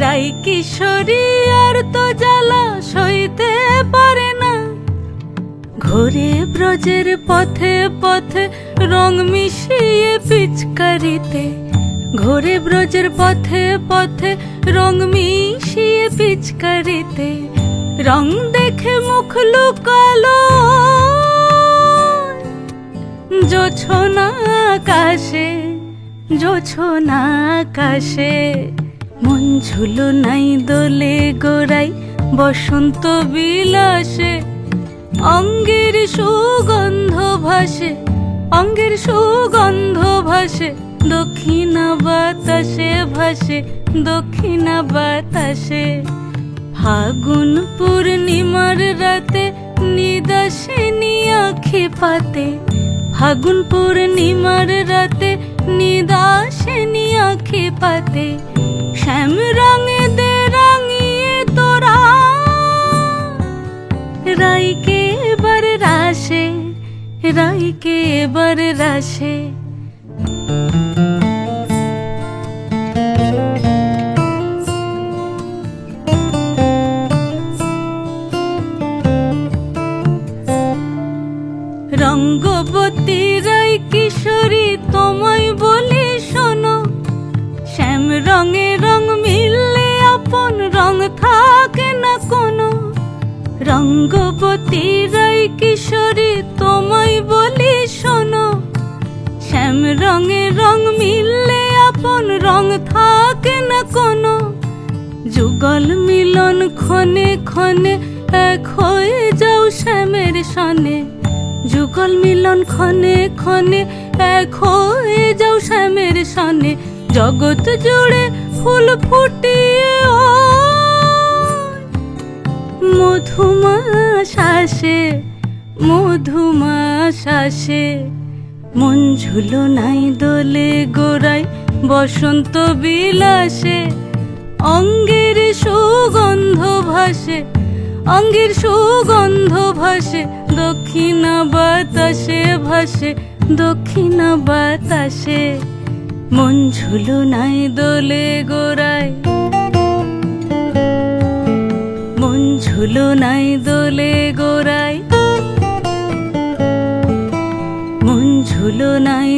রাই কিশোরী আর তো জ্বালা সইতে পারে না। ঘোরে ব্রজের পথে পথে রং মিশিয়ে পিচকারিতে, ঘোরে ব্রজের পথে পথে রং মিশিয়ে পিচকারিতে। রং দেখে মুখ লুকালো জোছনা আকাশে, জোছনা আকাশে। মন ঝুলো নাই দোলে গোড়াই বসন্ত বিলাসে। অঙ্গের সুগন্ধ ভাসে, অঙ্গের সুগন্ধ ভাসে, দক্ষিণা বাতাসে ভাসে, দক্ষিণা বাতাসে। ফাগুন পূর্ণিমার রাতে নিদাসিনী আঁখি পাতে, ফাগুন পূর্ণিমার রাতে নিদাসিনী আঁখি পাতে। শ্যাম রঙে দে রাঙিয়ে তোরা রাইকে এবার রাশে, রাইকে এবার রাশে। রঙ্গবতী রাই কিশোরী তোমায় বলি শোনো, শ্যাম রঙে রং মিললে আপন রং থাকে না কোনো। রঙ্গবতী রাই কিশোরী তোমায় বলি শোনো, শ্যাম রঙে রং মিললে আপন রং থাকে না কোনো। যুগল মিলন ক্ষণে ক্ষণে এক হয়ে যাও শ্যামের সনে, যুগল মিলন ক্ষণে ক্ষণে এক হয়ে যাও শ্যামের সনে। জগৎ জুড়ে ফুল ফুটিয়ে ও মধুমাশাসে, মধুমাশাসে। মন ঝুলো নাই দোলে গোড়াই বসন্ত বিলাসে। অঙ্গের সুগন্ধ ভাসে, অঙ্গের সুগন্ধ ভাসে, দক্ষিণা বাতাসে ভাসে, দক্ষিণা বাতাসে। মন ঝুলো নাই দোলে গোড়াই, মন ঝুলো নাই দোলে গোড়াই, মন ঝুলো নাই